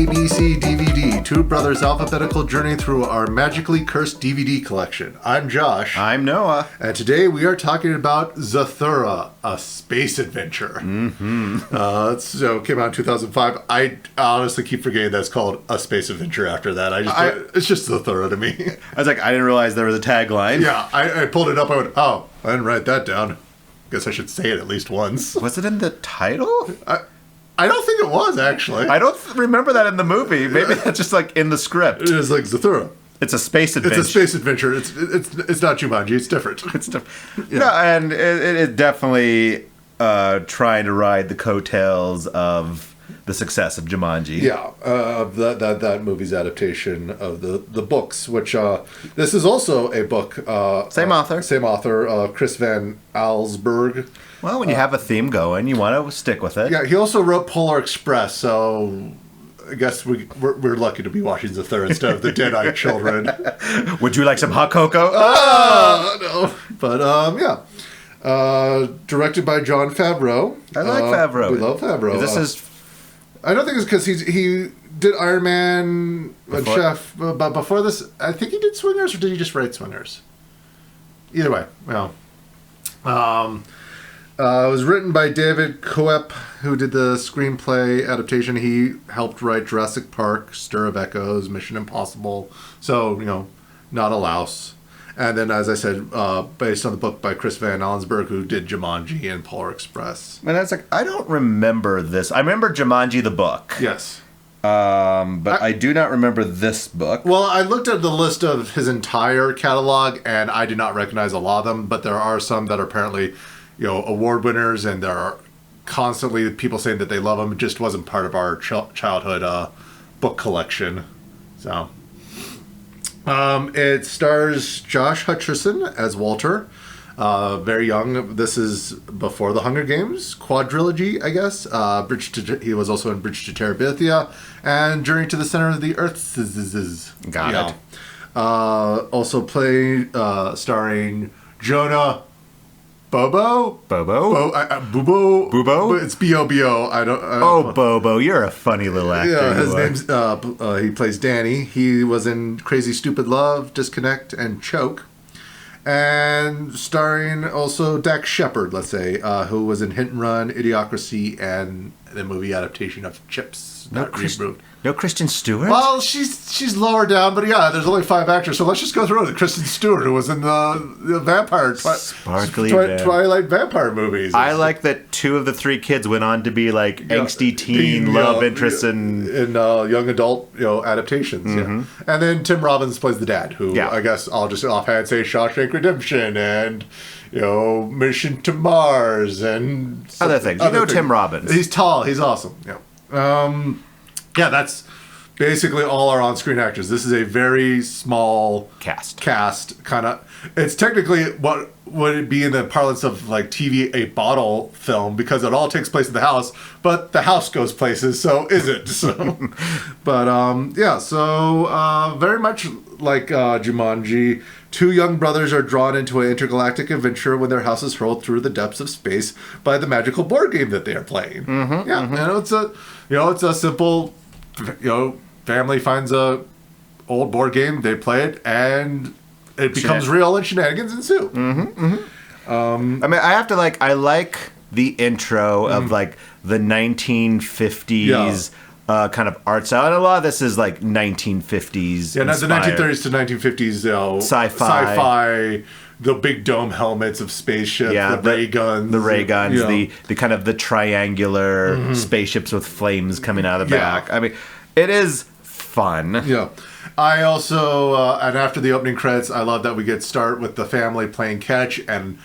ABC DVD, Two Brothers' Alphabetical Journey Through Our Magically Cursed DVD Collection. I'm Josh. I'm Noah. And today we are talking about Zathura, a space adventure. So it came out in 2005. I honestly keep forgetting that it's called a space adventure after that. It's just Zathura to me. I was like, I didn't realize there was a tagline. Yeah, I pulled it up. I went, oh, I didn't write that down. Guess I should say it at least once. Was it in the title? I don't think it was, actually. I don't remember that in the movie. Maybe that's just like in the script. It is like Zathura. It's a space adventure. It's a space adventure. It's not Jumanji. It's different. It's different. Yeah. No, and it is definitely trying to ride the coattails of the success of Jumanji. Yeah, that movie's adaptation of the books, which this is also a book. Same author. Chris Van Allsburg. Well, when you have a theme going, you want to stick with it. Yeah, he also wrote Polar Express, so I guess we're lucky to be watching Zathura instead of the Dead-Eyed Children. Would you like some hot cocoa? No. But, yeah. Directed by Jon Favreau. I like Favreau. We love Favreau. This is... I don't think it's because he did Iron Man and Chef, but before this, I think he did Swingers, or did he just write Swingers? Either way, well. It was written by David Coep, who did the screenplay adaptation. He helped write Jurassic Park, Stir of Echoes, Mission Impossible. So, not a louse. And then, as I said, based on the book by Chris Van Allsburg, who did Jumanji and Polar Express. And that's like, I don't remember this. I remember Jumanji the book. Yes. But I do not remember this book. Well, I looked at the list of his entire catalog, and I did not recognize a lot of them, but there are some that are apparently... award winners, and there are constantly people saying that they love them. It just wasn't part of our childhood book collection. So, it stars Josh Hutcherson as Walter, very young. This is before the Hunger Games quadrilogy, I guess. He was also in Bridge to Terabithia and Journey to the Center of the Earth. Got it. Also starring Jonah. Bobo? Bobo? Bubo? It's B-O-B-O. Bobo. You're a funny little actor. Yeah, his name's... he plays Danny. He was in Crazy Stupid Love, Disconnect, and Choke. And starring also Dax Shepard, let's say, who was in Hit and Run, Idiocracy, and the movie adaptation of Chips. No Kristen Stewart? Well, she's lower down, but yeah, there's only 5 actors, so let's just go through it. Kristen Stewart, who was in the vampire... Sparkly Twilight vampire movies. I like that 2 of the 3 kids went on to be like angsty teen love interests in young adult adaptations. Yeah. And then Tim Robbins plays the dad, who I guess I'll just offhand say Shawshank Redemption and Mission to Mars and other things. Tim Robbins. He's tall. He's awesome. Yeah. That's basically all our on-screen actors. This is a very small cast. Kind of. It's technically what would it be in the parlance of like TV, a bottle film, because it all takes place in the house, but the house goes places, so is it? So, but so very much like Jumanji, 2 young brothers are drawn into an intergalactic adventure when their house is hurled through the depths of space by the magical board game that they are playing. It's a simple. Family finds a old board game, they play it, and it becomes real, and shenanigans ensue. I mean, I have to I like the intro of like the 1950s kind of art style, and a lot of this is like 1950s. Yeah, the 1930s to 1950s sci-fi. The big dome helmets of spaceships, the ray guns. The ray guns, the kind of the triangular spaceships with flames coming out of the back. I mean, it is fun. Yeah. I also, and after the opening credits, I love that we get start with the family playing catch, and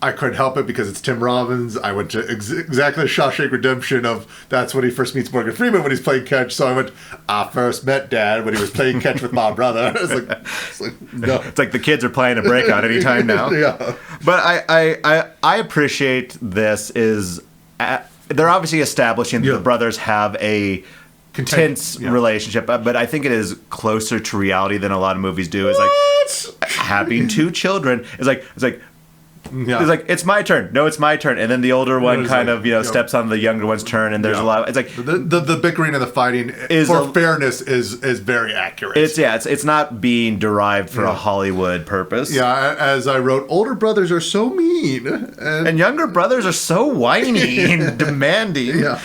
I couldn't help it because it's Tim Robbins. I went to exactly the Shawshank Redemption of that's when he first meets Morgan Freeman when he's playing catch. So I went, I first met Dad when he was playing catch with my brother. It's like no. It's like the kids are playing a breakout anytime now. Yeah. But I appreciate this is they're obviously establishing that the brothers have a tense relationship, but I think it is closer to reality than a lot of movies do. It's like having 2 children. It's like Yeah. It's like, it's my turn. No, it's my turn. And then the older one kind of, steps on the younger one's turn, and there's a lot. It's like the bickering and the fighting for fairness is very accurate. It's not being derived for a Hollywood purpose. Yeah, as I wrote, older brothers are so mean, and younger brothers are so whiny and demanding. Yeah.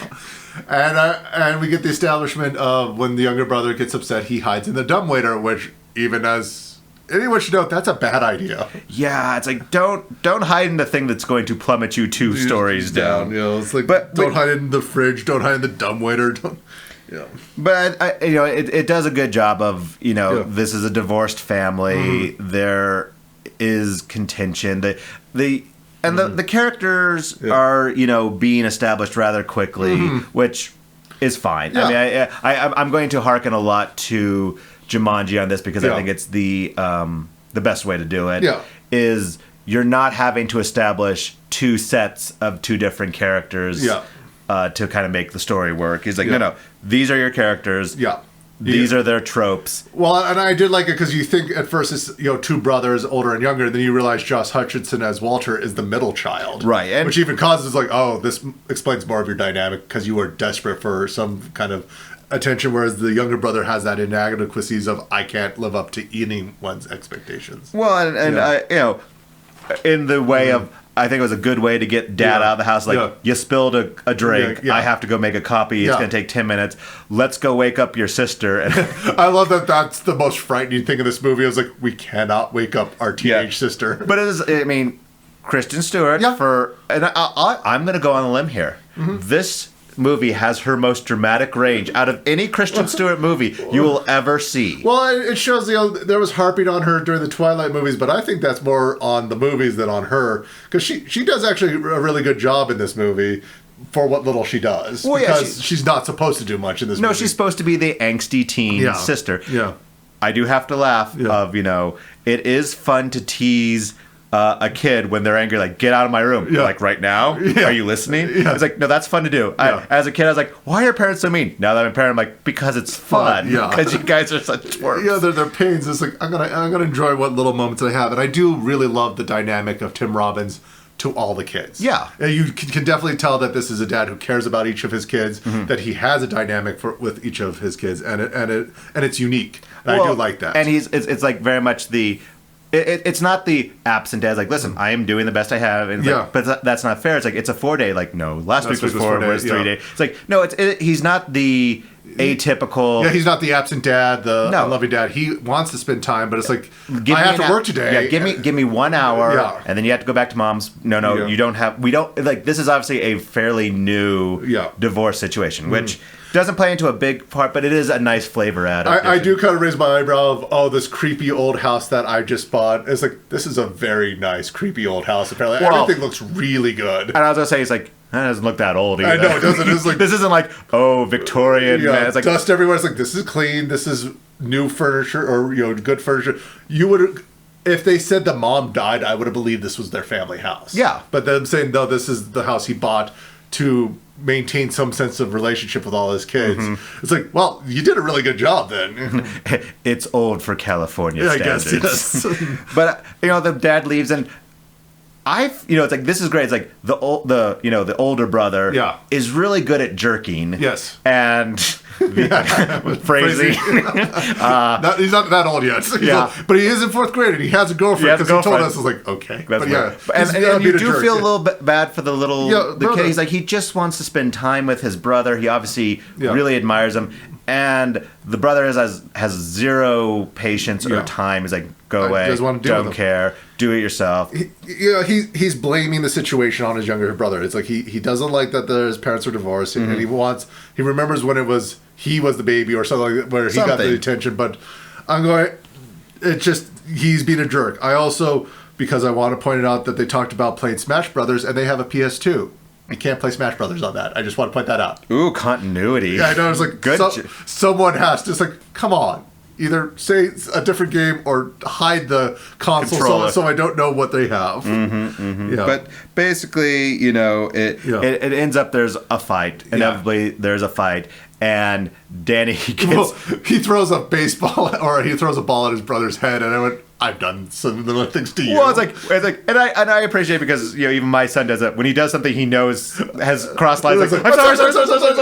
And we get the establishment of when the younger brother gets upset, he hides in the dumbwaiter, which even as anyone should know, that's a bad idea. Yeah, it's like don't hide in the thing that's going to plummet you 2 stories down. It's like, don't hide in the fridge, don't hide in the dumbwaiter. But it does a good job of this is a divorced family. There is contention. The characters are, being established rather quickly, which is fine. Yeah. I mean, I'm going to hearken a lot to Jumanji on this because I think it's the best way to do it. Yeah. Is you're not having to establish 2 sets of 2 different characters to kind of make the story work. He's like, no, these are your characters. Yeah. These are their tropes. Well, and I did like it because you think at first it's 2 brothers, older and younger, and then you realize Josh Hutcherson as Walter is the middle child, right? And which even causes like, oh, this explains more of your dynamic because you are desperate for some kind of attention, whereas the younger brother has that inadequacies of I can't live up to anyone's expectations. Well, and I, in the way of. I think it was a good way to get Dad out of the house. Like, you spilled a drink. I have to go make a copy. It's going to take 10 minutes. Let's go wake up your sister. And I love that that's the most frightening thing in this movie. I was like, we cannot wake up our teenage sister. But it is, I mean, Kristen Stewart and I'm going to go on a limb here. This movie has her most dramatic range out of any Kristen Stewart movie you will ever see. Well, it shows there was harping on her during the Twilight movies, but I think that's more on the movies than on her because she does actually a really good job in this movie for what little she does. Well, because she's not supposed to do much in this movie. No, she's supposed to be the angsty teen sister. Yeah, I do have to laugh of it is fun to tease a kid when they're angry, like, get out of my room. Like, right now? Are you listening? It's like, no, that's fun to do. As a kid, I was like, why are your parents so mean? Now that I'm a parent, I'm like, because it's fun. Because you guys are such twerps. Yeah, they're pains. It's like, I'm gonna enjoy what little moments I have. And I do really love the dynamic of Tim Robbins to all the kids. Yeah. You can definitely tell that this is a dad who cares about each of his kids, that he has a dynamic with each of his kids, and it's unique. And I do like that. And it's like very much the... It's not the absent dad's like, listen, I am doing the best I have, and like, but that's not fair. It's like, it's a 4-day. Like, no, last week was 4 days, 3 days. It's like, no, he's not the atypical. Yeah, he's not the absent dad, the unloving dad. He wants to spend time, but it's like, I have to work today. Yeah, give me 1 hour, and then you have to go back to mom's. No, you don't have. We don't like. This is obviously a fairly new divorce situation, which. Doesn't play into a big part, but it is a nice flavor add. I do kind of raise my eyebrow of, this creepy old house that I just bought. It's like, this is a very nice, creepy old house, apparently. Everything looks really good. And I was going to say, it's like, that doesn't look that old either. I know, it doesn't. It's like, this isn't like, Victorian. Yeah, it's like, dust everywhere. It's like, this is clean. This is new furniture or, good furniture. You would... If they said the mom died, I would have believed this was their family house. Yeah. But them saying, no, this is the house he bought to... maintain some sense of relationship with all his kids. It's like, well, you did a really good job then. It's old for California standards. I guess, yes. But the dad leaves, and it's like, this is great. It's like the older brother is really good at jerking. Yes. And phrasing. He's not that old yet. But he is in 4th grade and he has a girlfriend because he told us, like, okay. But and you do feel a little bit bad for the kid. He's like, he just wants to spend time with his brother. He obviously really admires him. And the brother has zero patience or time. He's like, go away, don't care, do it yourself. He's blaming the situation on his younger brother. It's like he doesn't like that his parents are divorced, and he remembers when he was the baby or something like that, where he got the attention. But he's being a jerk. I also, because I want to point it out that they talked about playing Smash Brothers, and they have a PS2. You can't play Smash Brothers on that. I just want to point that out. Ooh, continuity. Yeah, I know. It's like, good. Someone has to. It's like, come on. Either say a different game or hide the console so I don't know what they have. Yeah. But basically, it ends up there's a fight. Inevitably, there's a fight. and Danny gets... he throws a baseball, or he throws a ball at his brother's head, and I went, I've done similar things to you. Well, it's like, and I appreciate it because, you know, even my son does it. When he does something he knows has crossed lines, like, I'm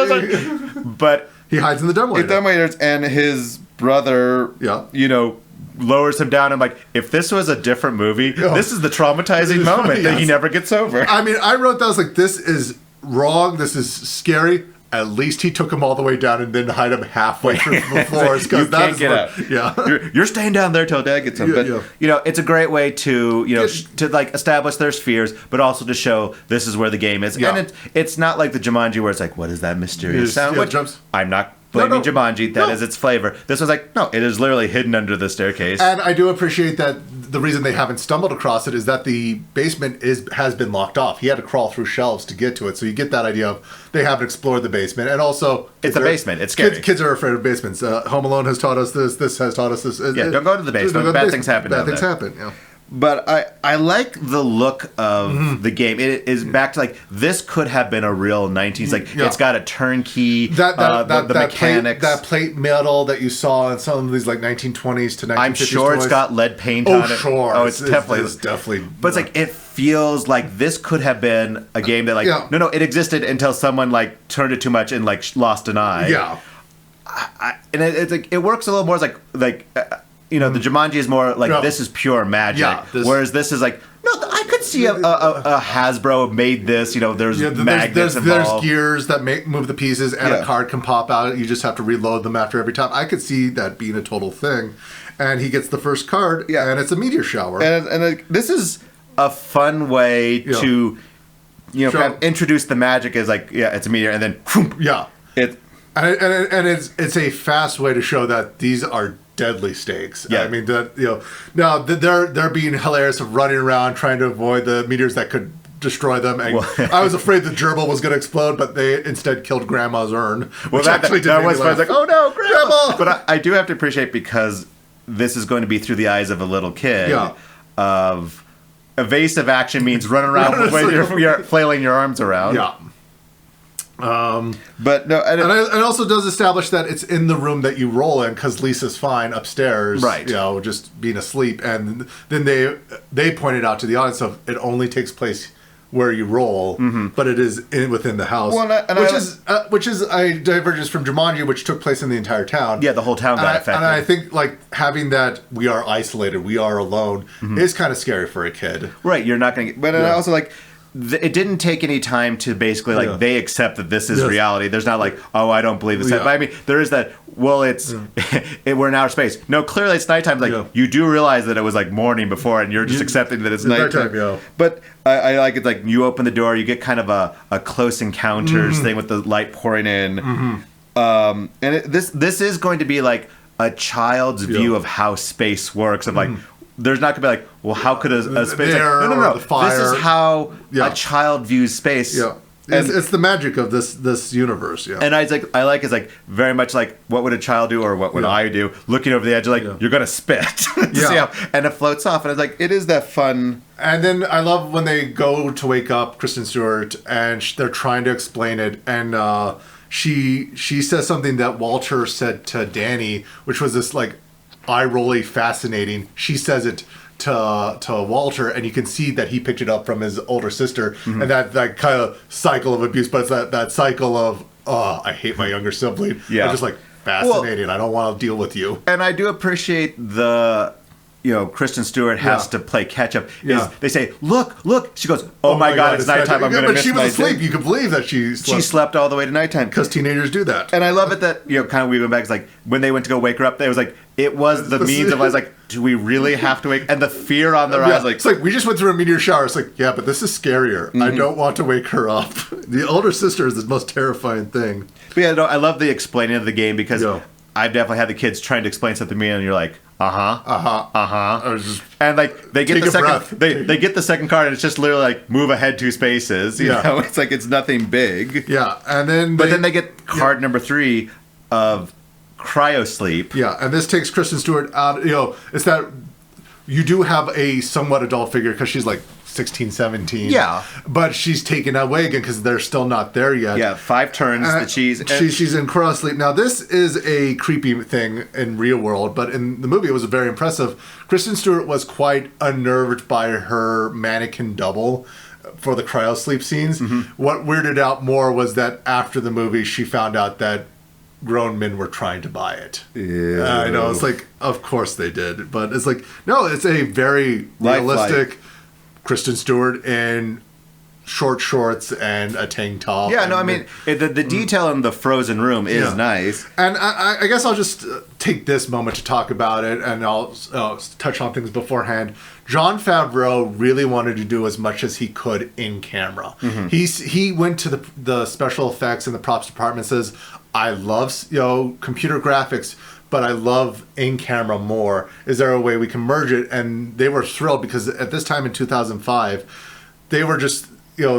sorry. But he hides in the dumbwaiter. And his brother, you know, lowers him down. I'm like, if this was a different movie, this is the traumatizing moment that he never gets over. I mean, I wrote that, I was like, this is wrong, this is scary. At least he took him all the way down and then hide him halfway through the floors. You can't get out. Yeah, you're staying down there till Dad gets him. But you know, it's a great way to, you know, to like establish their spheres, but also to show this is where the game is. And it's not like the Jumanji where it's like, what is that mysterious sound? Which I'm not blaming Jumanji. That is its flavor. This was like, no, it is literally hidden under the staircase. And I do appreciate that the reason they haven't stumbled across it is that the basement has been locked off. He had to crawl through shelves to get to it. So you get that idea of they haven't explored the basement. And also... It's a basement. It's scary. Kids are afraid of basements. Home Alone has taught us this. This has taught us this. Don't go to the basement. Bad things happen down there. Bad things happen, yeah. But I like the look of the game. It is back to like, this could have been a real 90s. Like, it's got a turnkey, the mechanics. That plate metal that you saw in some of these like 1920s to 1950s I'm sure toys. It's got lead paint on it. Sure. Oh, it's definitely. But it's like, it feels like this could have been a game that like, no, it existed until someone like turned it too much and like lost an eye. Yeah. And it's like, it works a little more as like you know, the Jumanji is more like, this is pure magic. Whereas this is like, no, I could see a Hasbro made this. You know, there's magnets involved. There's gears that move the pieces, and a card can pop out. You just have to reload them after every time. I could see that being a total thing. And he gets the first card, and it's a meteor shower. And this is a fun way to, you know, kind of introduce the magic as like, it's a meteor, and then, and it's a fast way to show that these are deadly stakes. I mean, now they're being hilarious of running around trying to avoid the meteors that could destroy them. And I was afraid the gerbil was going to explode, but they instead killed Grandma's urn. Well, that was fun. I was like, oh no, Grandma! But I do have to appreciate, because this is going to be through the eyes of a little kid. Of evasive action means running around with you're flailing your arms around. But no, and it also does establish that it's in the room that you roll in, because Lisa's fine upstairs, right? You know, just being asleep, and then they pointed out to the audience of it only takes place where you roll, but it is within the house, which is a divergence from Jumanji, which took place in the entire town. Yeah, the whole town got affected. And I think like having that we are isolated, we are alone, is kind of scary for a kid. Right, you're not going to get... But also like... It didn't take any time to basically like they accept that this is reality. There's not like, oh, I don't believe this. But I mean, there is that. Well, it's we're in outer space. No, clearly it's nighttime. Like you do realize that it was like morning before, and you're just accepting that it's nighttime. But I like it. Like you open the door, you get kind of a close encounters thing with the light pouring in. And this is going to be like a child's view of how space works. Of like. There's not going to be like, well, how could a space... Like, no. This is how a child views space. Yeah. It's the magic of this universe. Yeah. And I like it's like very much like, what would a child do, or what would I do? Looking over the edge, like, you're going to spit. And it floats off. And it's like, it is that fun. And then I love when they go to wake up Kristen Stewart, and they're trying to explain it. And she says something that Walter said to Danny, which was this like, eye-rolly fascinating. She says it to Walter, and you can see that he picked it up from his older sister, and that kind of cycle of abuse, but it's that cycle of, I hate my younger sibling. I'm just like, fascinating. I don't want to deal with you. And I do appreciate the... You know, Kristen Stewart has to play catch up. They say, look. She goes, oh my God, it's nighttime. I'm going to miss my day. But she was asleep. You can believe that she slept. She slept all the way to nighttime. Because teenagers do that. And I love it that, you know, kind of we went back. It's like, when they went to go wake her up, it was like, it was the means of, I was like, do we really have to wake? And the fear on their eyes, like... It's like, we just went through a meteor shower. It's like, yeah, but this is scarier. I don't want to wake her up. The older sister is the most terrifying thing. But yeah, no, I love the explaining of the game, because I've definitely had the kids trying to explain something to me, and you're like, and like they get the second, they get the second card, and it's just literally like move ahead 2 spaces. You know, it's like it's nothing big. Yeah, and then then they get card number 3 of cryo sleep. Yeah, and this takes Kristen Stewart out. You know, it's that you do have a somewhat adult figure because she's like 16, 17. Yeah. But she's taken away again because they're still not there yet. Yeah, 5 turns that she's in chrono sleep. Now, this is a creepy thing in real world, but in the movie it was very impressive. Kristen Stewart was quite unnerved by her mannequin double for the cryo sleep scenes. What weirded out more was that after the movie she found out that grown men were trying to buy it. Yeah. I know, it's like, of course they did. But it's like, no, it's a very realistic Kristen Stewart in short shorts and a tank top. Yeah, no, I mean, the detail in the frozen room is nice. And I guess I'll just take this moment to talk about it, and I'll touch on things beforehand. Jon Favreau really wanted to do as much as he could in camera. He went to the special effects and the props department and says, I love computer graphics, but I love in camera more. Is there a way we can merge it? And they were thrilled because at this time in 2005, they were just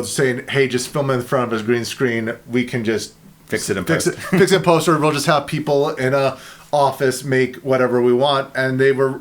saying, hey, just film in front of a green screen. We can just fix it in post. Fix it in post, or we'll just have people in a office make whatever we want. And they were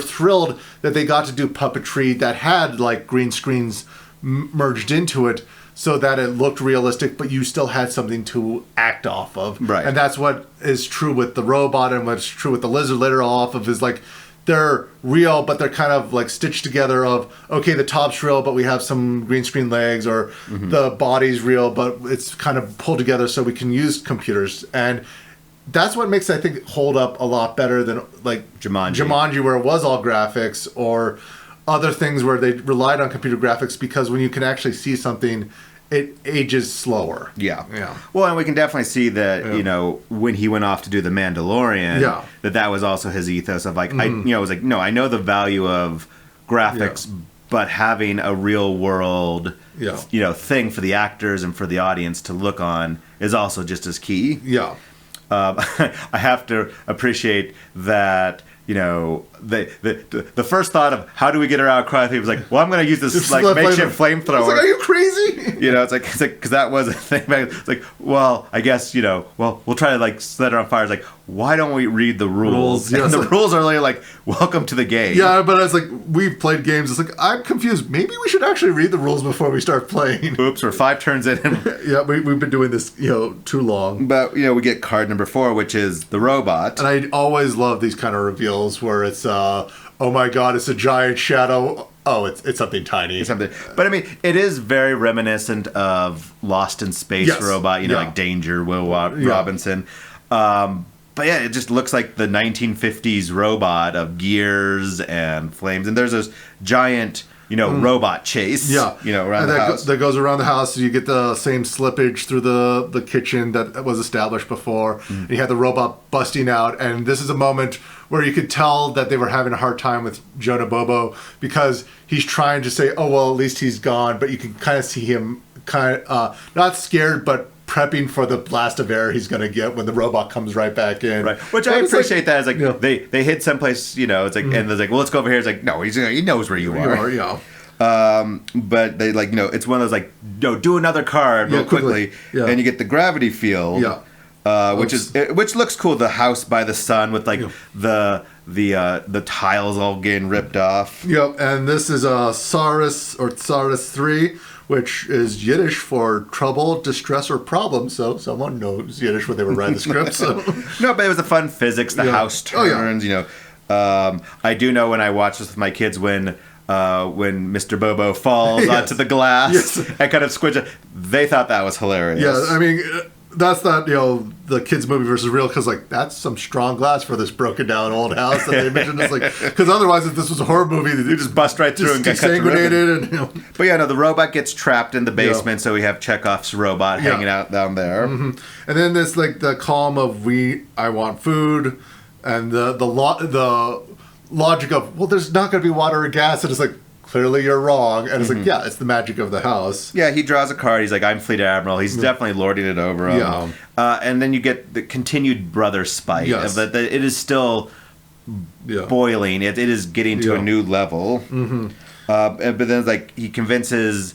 thrilled that they got to do puppetry that had like green screens merged into it, so that it looked realistic, but you still had something to act off of. Right. And that's what is true with the robot, and what's true with the lizard later off of is like, they're real, but they're kind of like stitched together of, okay, the top's real, but we have some green screen legs, or the body's real, but it's kind of pulled together so we can use computers. And that's what makes, I think, hold up a lot better than like Jumanji, where it was all graphics, or other things where they relied on computer graphics, because when you can actually see something, it ages slower. Yeah. Well, and we can definitely see that, when he went off to do The Mandalorian, that was also his ethos of like, I was like, no, I know the value of graphics, but having a real world, thing for the actors and for the audience to look on is also just as key. Yeah. I have to appreciate that. The first thought of how do we get her out of cryo was like, well, I'm going to use this like makeshift flamethrower. Like, are you crazy? It's like because that was a thing. It's like, well, I guess we'll try to like set her on fire. It's like, why don't we read the rules? And the rules are like, welcome to the game. Yeah, but it's like, we've played games. It's like, I'm confused. Maybe we should actually read the rules before we start playing. Oops, we're 5 turns in. Yeah, we've been doing this too long. But we get card number 4, which is the robot. And I always love these kind of reveals where it's oh my god, it's a giant shadow. Oh, it's something tiny. But I mean, it is very reminiscent of Lost in Space robot, like Danger, Will Robinson. But yeah, it just looks like the 1950s robot of gears and flames. And there's this giant, robot chase, around the house. That goes around the house. So you get the same slippage through the kitchen that was established before. And you had the robot busting out. And this is a moment where you could tell that they were having a hard time with Jonah Bobo, because he's trying to say, oh, well, at least he's gone. But you can kind of see him not scared, but prepping for the blast of air he's going to get when the robot comes right back in. Right. Which I appreciate that. It's like, they hid someplace, it's like, and it's like, well, let's go over here. It's like, no, he knows where you are. But they it's one of those like, no, do another card real quickly. Yeah. And you get the gravity field. Yeah. Which looks cool. The house by the sun with like the tiles all getting ripped off. Yep. And this is Saurus 3, which is Yiddish for trouble, distress, or problem. So someone knows Yiddish when they were writing the script. So. No, but it was a fun physics. The house turns. I do know when I watched this with my kids when Mr. Bobo falls onto the glass and kind of squidges, they thought that was hilarious. Yeah, I mean, that's not the kids movie versus real, because like that's some strong glass for this broken down old house that they mentioned. It's like, because otherwise if this was a horror movie, they just bust right through and get desanguinated. And But yeah, no, the robot gets trapped in the basement, so we have Chekhov's robot hanging out down there. And then there's like the column of I want food, and the logic of, well, there's not going to be water or gas, and it's like, clearly you're wrong. And it's like, yeah, it's the magic of the house. Yeah, he draws a card. He's like, I'm Fleet Admiral. He's definitely lording it over him. Yeah. And then you get the continued brother spite. Yes. It is still boiling. It is getting to a new level. But then it's like he convinces,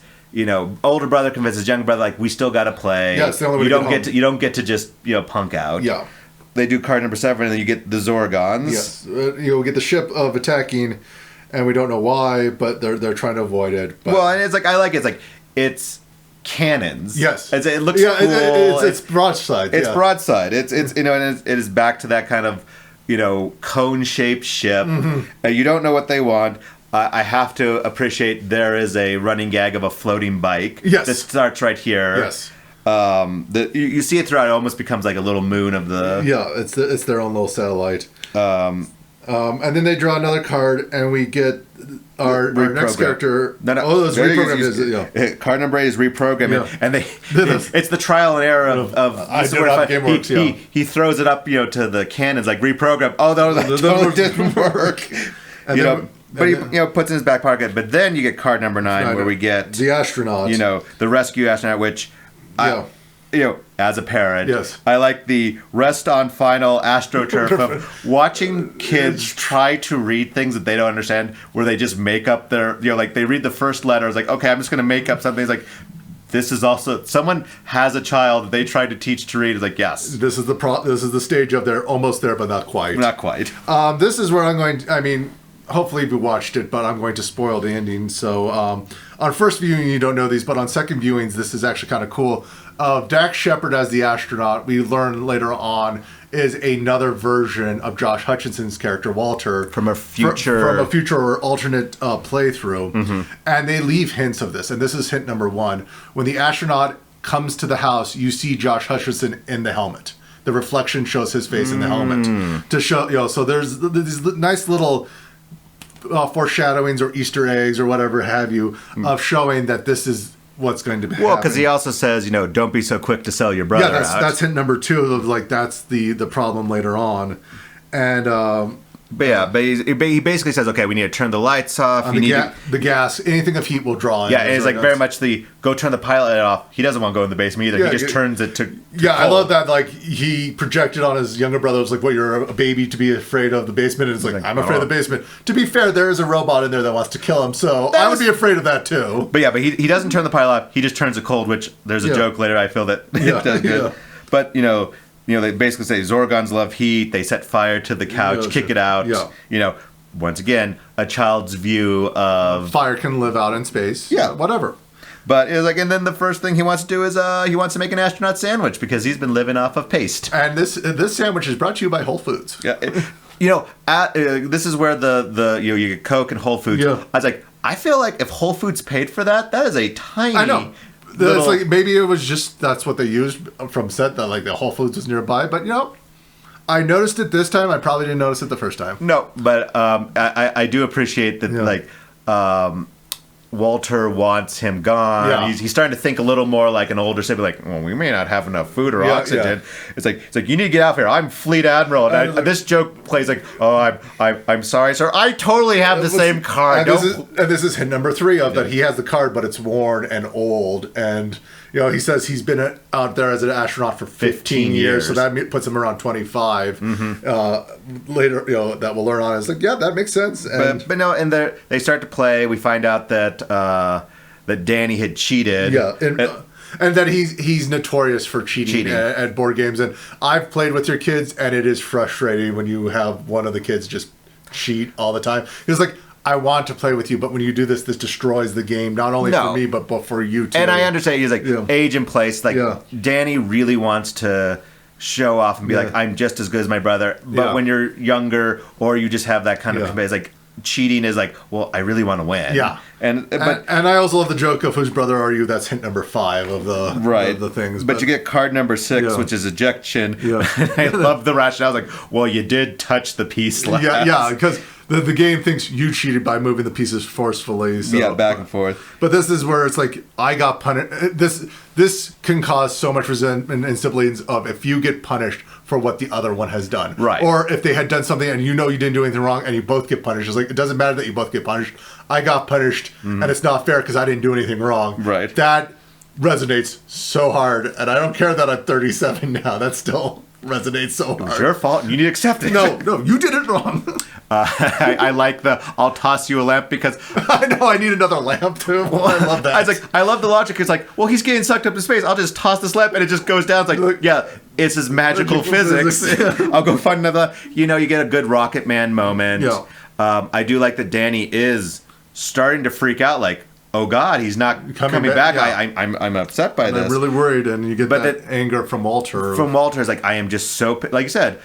older brother convinces younger brother, like, we still got to play. Yeah, it's the only way you don't get to just punk out. Yeah. They do card number 7, and then you get the Zorgons. Yes, you'll get the ship of attacking. and we don't know why, but they're trying to avoid it. But. Well, and it's like I like it. It's like it's cannons. Yes, it looks cool. It's broadside. It's broadside. It's and it is back to that kind of cone-shaped ship. You don't know what they want. I have to appreciate there is a running gag of a floating bike. Yes, that starts right here. Yes. You see it throughout. It almost becomes like a little moon of the. Yeah, it's their own little satellite. And then they draw another card, and we get our next character. No. Oh, it's reprogrammed. Card number 8 is reprogrammed, and it's the trial and error of I don't know how the game works. He throws it up, to the cannons like reprogram. Oh, that totally didn't work. But he puts in his back pocket. But then you get card number 9, where we get the astronaut. The rescue astronaut, which as a parent, yes. I like the rest on final astroturf of watching kids try to read things that they don't understand, where they just make up their, they read the first letter. It's like, okay, I'm just going to make up something. It's like, this is also, someone has a child that they tried to teach to read. It's like, yes. This is the stage of they're almost there, but not quite. Not quite. This is where I'm going to, hopefully we watched it, but I'm going to spoil the ending. So on first viewing, you don't know these, but on second viewings, this is actually kind of cool. Dax Shepard as the astronaut, we learn later on, is another version of Josh Hutcherson's character, Walter. From a future... From a future or alternate playthrough. And they leave hints of this. And this is hint number 1. When the astronaut comes to the house, you see Josh Hutcherson in the helmet. The reflection shows his face in the helmet. To show, so there's these nice little... foreshadowings or Easter eggs or whatever have you of showing that this is what's going to be happening. Well, because he also says, don't be so quick to sell your brother out. That's hint number 2 of that's the problem later on. And but he basically says, okay, we need to turn the lights off. The gas, anything of heat will draw. Yeah, and it's like very much go turn the pilot off. He doesn't want to go in the basement either. He just turns it to cold. I love that. He projected on his younger brother. It was like, well, you're a baby to be afraid of the basement. And it's like, I'm afraid of the basement. To be fair, there is a robot in there that wants to kill him. So I would be afraid of that too. But he doesn't turn the pilot off. He just turns it cold, which there's a joke later. I feel that it does good. But, they basically say Zorgons love heat. They set fire to the couch, kick it out. Once again, a child's view of... Fire can live out in space. Yeah. Whatever. But it was like, and then the first thing he wants to do is he wants to make an astronaut sandwich because he's been living off of paste. And this sandwich is brought to you by Whole Foods. Yeah. This is where the you get Coke and Whole Foods. Yeah. I was like, I feel like if Whole Foods paid for that is a tiny... I know. It's like maybe it was just that's what they used from set that the Whole Foods was nearby, but I noticed it this time. I probably didn't notice it the first time. No, but I do appreciate that Walter wants him gone. Yeah. He's starting to think a little more like an older sibling. Like, well, we may not have enough food or oxygen. Yeah. It's like you need to get out here. I'm Fleet Admiral, and this joke plays like, oh, I'm sorry, sir. I totally have the same card. And this is hint number 3 of that he has the card, but it's worn and old. And he says he's been out there as an astronaut for 15 years, so that puts him around 25. Later, that we'll learn on is like, yeah, that makes sense. And, but no, and they start to play. We find out that Danny had cheated. Yeah, and that he's notorious for cheating. At board games. And I've played with your kids, and it is frustrating when you have one of the kids just cheat all the time. It's like, I want to play with you, but when you do this destroys the game, not only for me, but for you too. And I understand he's like, age and place. Like, Danny really wants to show off and be like, I'm just as good as my brother. But when you're younger or you just have that kind of, it's like, cheating is like, well, I really want to win. Yeah. And I also love the joke of whose brother are you? That's hint number 5 of the things. But you get card number 6, which is ejection. Yeah. I love the rationale. I was like, well, you did touch the piece last. Yeah, because the game thinks you cheated by moving the pieces forcefully. So, back and forth. But this is where it's like, I got punished. This can cause so much resentment and siblings of if you get punished for what the other one has done. Right. Or if they had done something and you didn't do anything wrong and you both get punished. It's like, it doesn't matter that you both get punished. I got punished and it's not fair because I didn't do anything wrong. Right. That resonates so hard. And I don't care that I'm 37 now. That still resonates so hard. It's your fault. You need to accept it. No, you did it wrong. I like I'll toss you a lamp because... I know, I need another lamp too. Well, I love that. I love the logic. It's like, well, he's getting sucked up to space. I'll just toss this lamp and it just goes down. It's like, yeah, it's his magical physics. I'll go find another... you get a good Rocket Man moment. Yeah. I do like that Danny is starting to freak out, like, oh God, he's not coming back. Yeah. I'm upset by this. I'm really worried, and you get that anger from Walter. From Walter is like, I am just so, like you said,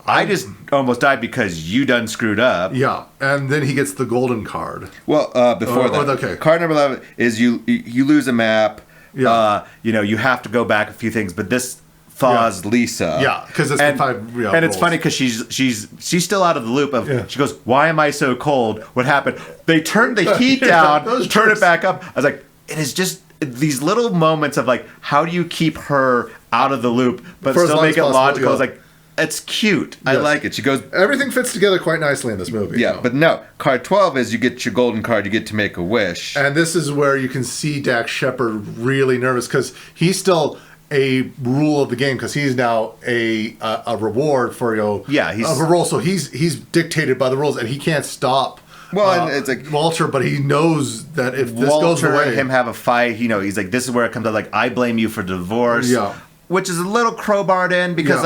I just almost died because you done screwed up. Yeah, and then he gets the golden card. Well, before that, card number 11 is you lose a map. Yeah. You have to go back a few things, but this thaws Lisa. Yeah, because it's been 5 and it's funny because she's still out of the loop of, she goes, why am I so cold? What happened? They turned the heat down, turn it back up. I was like, it is just these little moments of like, how do you keep her out of the loop, but still make it logical? It's like, it's cute. Yes. I like it. She goes... Everything fits together quite nicely in this movie. Yeah, but no. Card 12 is you get your golden card, you get to make a wish. And this is where you can see Dax Shepard really nervous because he's still a rule of the game because he's now a reward for, he's a role. So he's dictated by the rules and he can't stop... Well, and it's like Walter, but he knows that if this goes away... Walter and him have a fight, he's like, this is where it comes out, like, I blame you for divorce. Yeah. Which is a little crowbarred in because,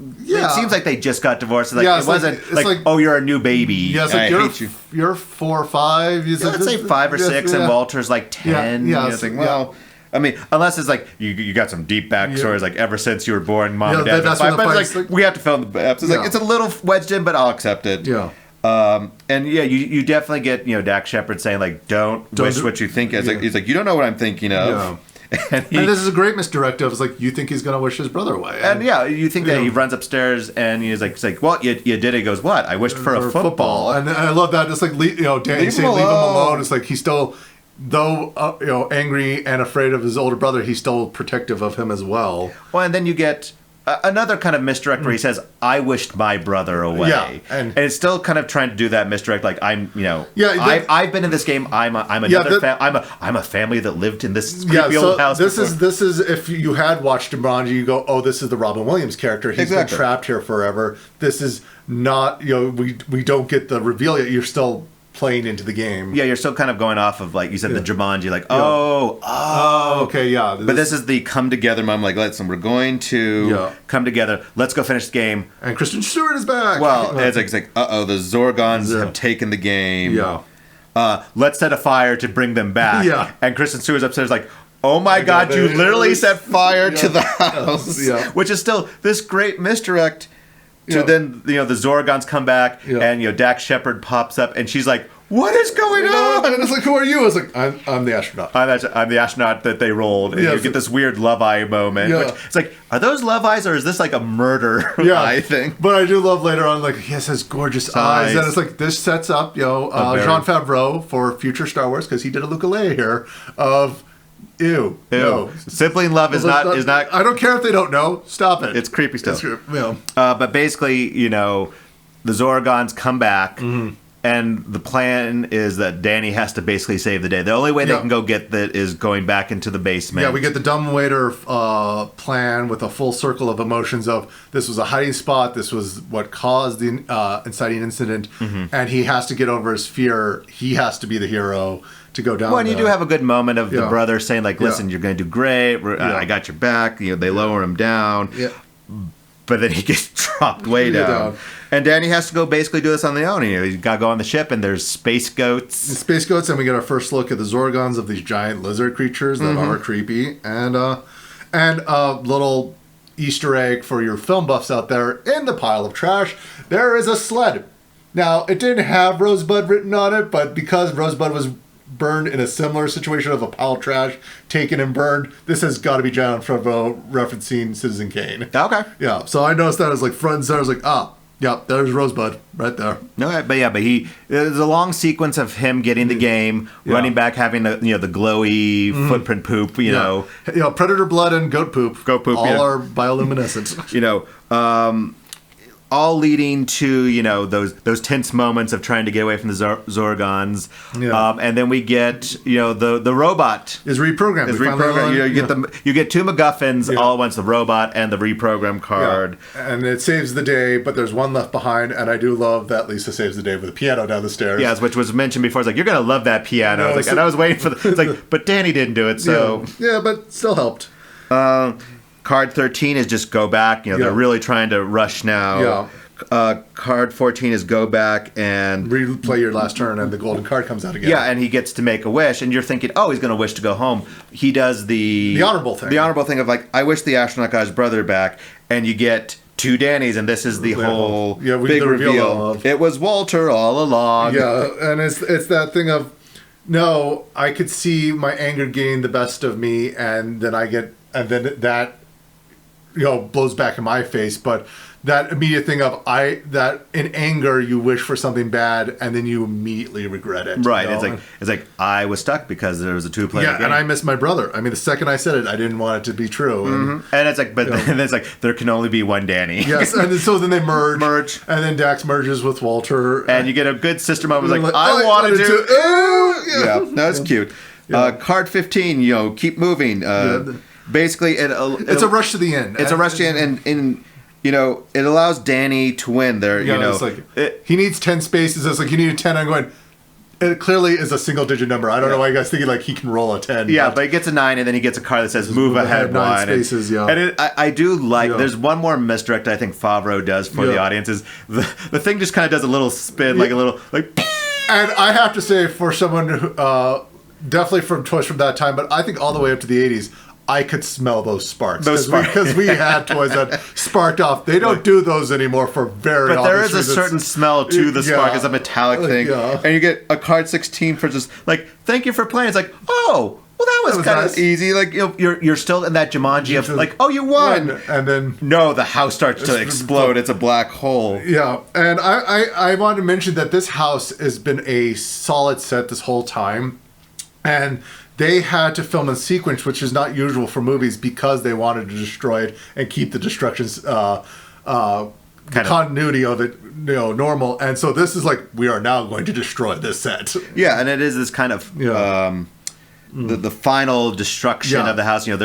it seems like they just got divorced. Like, it wasn't like, oh, you're a new baby. Yeah, it's like, I hate you. You're 4 or 5. Let's say 5 or 6, and Walter's like 10. I mean, unless it's like you got some deep backstories, like ever since you were born, mom and dad. But it's like we have to fill in the gaps. It's like it's a little wedged in, but I'll accept it. Yeah. You definitely get Dax Shepard saying like, don't wish what you think. He's like, you don't know what I'm thinking of. Yeah. And this is a great misdirective. It's like, you think he's going to wish his brother away. And you think that he runs upstairs and he's like, well, you did it. He goes, what? I wished for a football. And I love that. It's like, Danny saying, leave him alone. It's like, he's still, though, angry and afraid of his older brother, he's still protective of him as well. Well, and then you get another kind of misdirect where he says, I wished my brother away. Yeah, and it's still kind of trying to do that misdirect, like I've been in this game. I'm a family that lived in this creepy old house. This is if you had watched Jumanji, you go, oh, this is the Robin Williams character. He's been trapped here forever. This is not, we don't get the reveal yet. You're still playing into the game. Yeah, you're still kind of going off of, like you said, the Jumanji, like, okay, yeah. But this is the come together moment, like, we're going to come together. Let's go finish the game. And Kristen Stewart is back. Well, it's like, the Zorgons have taken the game. Yeah. Let's set a fire to bring them back. Yeah. And Kristen Stewart's upstairs like, oh my God, you literally set fire to the house. Yeah. Which is still this great misdirect. So then, the Zorgons come back, and, Dax Shepard pops up, and she's like, what is going on? And it's like, who are you? I was like, I'm the astronaut. I'm the astronaut that they rolled. And you get this weird love eye moment. Yeah. Which, it's like, are those love eyes, or is this like a murder eye thing? But I do love later on, like, he has his gorgeous eyes. And it's like, this sets up, Jon Favreau for future Star Wars, because he did a Luke-Leia here, of... Ew. No. Simply in Love is not. I don't care if they don't know. Stop it. It's creepy stuff. But basically, the Zorgons come back, and the plan is that Danny has to basically save the day. The only way they can go get that is going back into the basement. Yeah, we get the dumbwaiter plan with a full circle of emotions of this was a hiding spot. This was what caused the inciting incident, and he has to get over his fear. He has to be the hero to go down. Well, and you do have a good moment of the brother saying, like, listen, you're going to do great. I got your back. They lower him down. Yeah. But then he gets dropped way down. And Danny has to go basically do this on the own. He's got to go on the ship, and there's space goats. And we get our first look at the Zorgons of these giant lizard creatures that are creepy. And a little Easter egg for your film buffs out there, in the pile of trash, there is a sled. Now, it didn't have Rosebud written on it, but because Rosebud was burned in a similar situation of a pile of trash taken and burned, this has got to be Jon Favreau referencing Citizen Kane. Okay. Yeah, so I noticed that as like front and center. I was like, there's Rosebud right there. No, but there's a long sequence of him getting the game, running back, having the the glowy footprint poop. Predator blood and goat poop. All are bioluminescent. All leading to those tense moments of trying to get away from the Zorgons, and then we get the robot is reprogrammed. You get two MacGuffins all at once: the robot and the reprogram card, and it saves the day. But there's one left behind, and I do love that Lisa saves the day with a piano down the stairs. Yes, which was mentioned before. It's like, you're gonna love that piano. And I was waiting for it's like, but Danny didn't do it, so but still helped. Card 13 is just go back. They're really trying to rush now. Yeah. card 14 is go back and replay your last turn, and the golden card comes out again. Yeah, and he gets to make a wish, and you're thinking, oh, he's going to wish to go home. He does the honorable thing. The honorable thing of like, I wish the astronaut got his brother back, and you get 2 Dannys, and this is the whole big reveal. It was Walter all along. Yeah, and it's that thing of, no, I could see my anger getting the best of me, and then that blows back in my face. But that immediate thing of that in anger you wish for something bad, and then you immediately regret it. Right. It's like I was stuck because there was a 2-player game. And I miss my brother. I mean, the second I said it, I didn't want it to be true. And it's like, but then it's like there can only be one Danny. Yes, and so then they merge, and then Dax merges with Walter, and you get a good sister moment. Like I wanted to. Yeah, that's cute. Card 15. Keep moving. Basically, it's a rush to the end. It's a rush to the end, and it allows Danny to win. It's like he needs 10 spaces. It's like you need a 10. I'm going. It clearly is a single-digit number. I don't know why you guys thinking like he can roll a 10. Yeah, but he gets a 9, and then he gets a card that says "Move ahead 9 spaces." And I do like. There's one more misdirect I think Favreau does for the audience is the thing just kind of does a little spin, like a little like. And I have to say, for someone who definitely from toys from that time, but I think all the way up to the 80s. I could smell those sparks because we had toys that sparked off. They don't do those anymore for very. But there is a certain smell to the spark. It's a metallic thing, and you get a card 16 for just like thank you for playing. It's like well that was kind of easy. Like you're still in that Jumanji of like you won, and then no, the house starts to explode. It's a black hole. Yeah, and I want to mention that this house has been a solid set this whole time, and. They had to film in sequence, which is not usual for movies, because they wanted to destroy it and keep the destruction's continuity of it, normal. And so this is like, we are now going to destroy this set. Yeah, and it is this kind of the final destruction of the house. It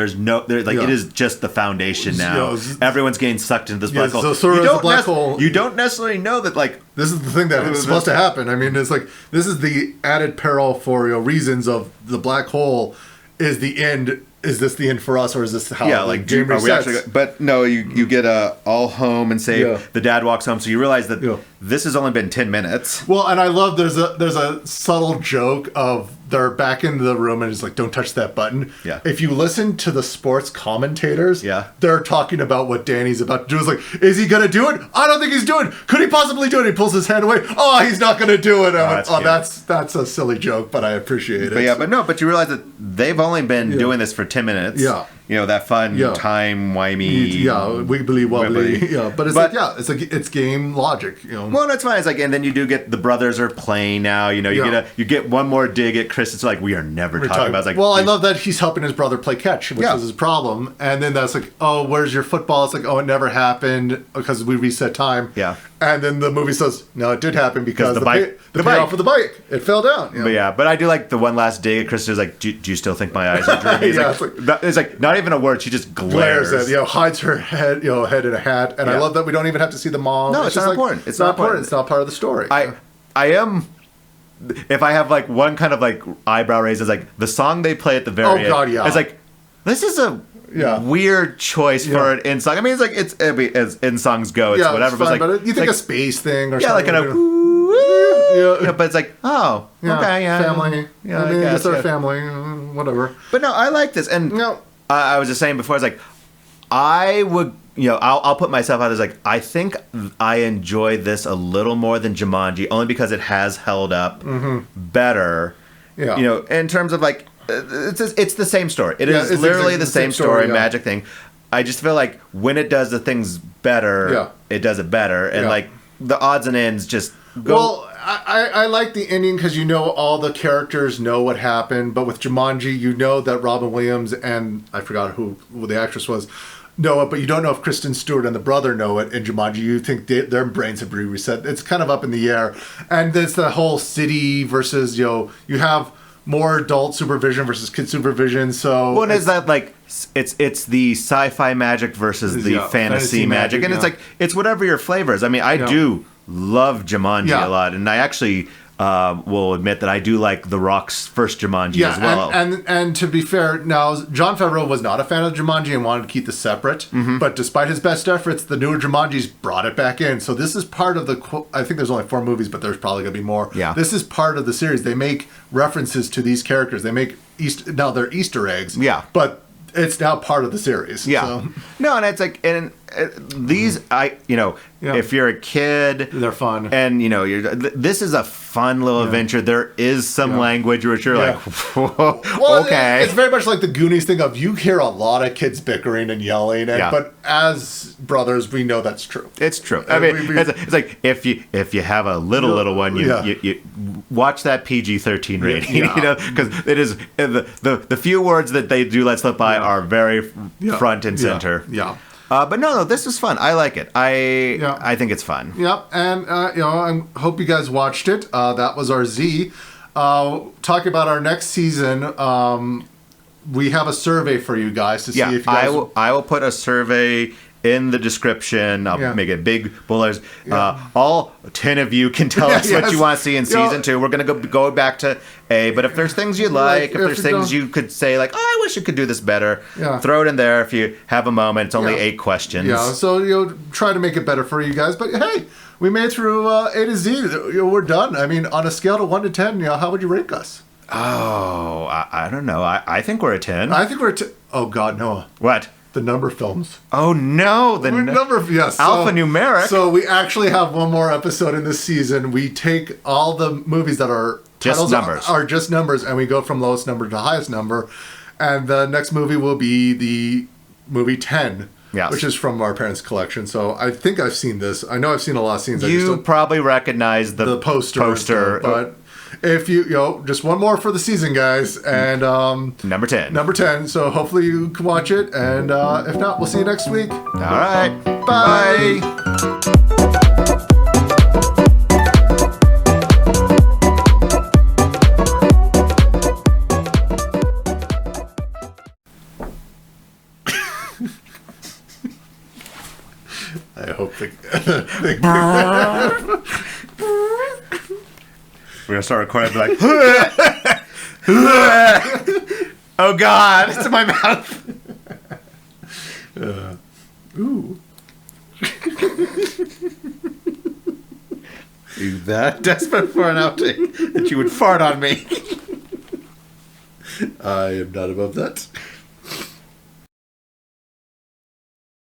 is just the foundation now. Everyone's getting sucked into this black hole. Zathura is a black hole. You don't necessarily know that this is the thing that is supposed to happen. I mean, it's like this is the added peril for reasons of the black hole. Is the end? Is this the end for us, or is this how the game resets? Are we actually? But no, you get all home and say the dad walks home, so you realize that this has only been 10 minutes. Well, and I love there's a subtle joke of they're back in the room and it's like, don't touch that button. Yeah. If you listen to the sports commentators, they're talking about what Danny's about to do. It's like, is he gonna do it? I don't think he's doing it. Could he possibly do it? He pulls his hand away. Oh, he's not gonna do it. That's a silly joke, but I appreciate it. But you realize that they've only been doing this for 10 minutes. Yeah. That fun time-wimey. Yeah, wibbly-wobbly. Yeah, but it's game logic. Well, that's fine. It's like, and then you do get the brothers are playing now. You get one more dig at Chris. It's like we are never talking about. It's like, I love that he's helping his brother play catch, which is his problem. And then that's like, oh, where's your football? It's like, oh, it never happened because we reset time. Yeah. And then the movie says, no, it did happen because the payoff for the bike, it fell down. But I do like the one last dig at Chris. Is like, do you still think my eyes are dreamy? It's like not even a word. She just glares at, hides her head, head in a hat. And I love that we don't even have to see the mom. No, it's not important. It's not important. It's not part of the story. I am. If I have one kind of eyebrow raise, is the song they play at the very end. Oh God, yeah. It's like this is a weird choice for an in song. I mean, it's as in songs go, it's whatever. It's fun, but you think a space thing or something? But it's like, okay, family. I mean, it's our family, whatever. But no, I like this, and I was just saying before, it's like I would. I'll put myself out there. I think I enjoy this a little more than Jumanji, only because it has held up better. Yeah. In terms of it's the same story. It is literally the same story, magic thing. I just feel like when it does the things better, it does it better, and the odds and ends just go. Well, I like the ending because all the characters know what happened, but with Jumanji, that Robin Williams and I forgot who the actress was. Know it, but you don't know if Kristen Stewart and the brother know it in Jumanji. You think their brains have been reset. It's kind of up in the air. And there's the whole city versus, you have more adult supervision versus kid supervision. So what is that it's the sci-fi magic versus the fantasy magic. And it's whatever your flavor is. I mean, I do love Jumanji a lot. And I actually will admit that I do like The Rock's first Jumanji as well. And to be fair, now Jon Favreau was not a fan of Jumanji and wanted to keep this separate. Mm-hmm. But despite his best efforts, the newer Jumanjis brought it back in. So this is part of the. I think there's only 4 movies, but there's probably going to be more. Yeah. This is part of the series. They make references to these characters. They make now they're Easter eggs. Yeah. But it's now part of the series. Yeah. So. No, and it's like, and these, if you're a kid, they're fun, and this is a fun little adventure. There is some language which you're like, whoa, well, okay. It's very much like the Goonies thing of you hear a lot of kids bickering and yelling, but as brothers, we know that's true. It's true. I mean, it's like if you have a little one, you watch that PG-13 rating, because it is the few words that they do let slip by are very front and center. Yeah. But no, this is fun. I like it. I think it's fun. Yep, and I hope you guys watched it. That was our Z. Talking about our next season, we have a survey for you guys to see if you guys... I will put a survey in the description. I'll make it big bullets. All 10 of you can tell us what you want to see in season 2. We're going to go back to A, but if there's things you like, if there's things you could say like, oh, I wish you could do this better, throw it in there if you have a moment. It's only 8 questions. Yeah, so try to make it better for you guys. But hey, we made it through A to Z. We're done. I mean, on a scale of 1 to 10, how would you rank us? Oh, I don't know. I think we're a 10. I think we're a 10. Oh, God, Noah. What? The number films. Oh no, the number. Yes, alphanumeric. So we actually have one more episode in this season. We take all the movies that are just numbers, are just numbers, and we go from lowest number to highest number. And the next movie will be the movie 10, which is from our parents' collection. So I think I've seen this. I know I've seen a lot of scenes. You probably recognize the poster, but. If you just one more for the season, guys, and number 10. Number 10. So hopefully you can watch it, and if not, we'll see you next week. All right. Bye. I hope we're going to start recording and be like, oh God, it's in my mouth. Ooh. You that desperate for an outing that you would fart on me? I am not above that.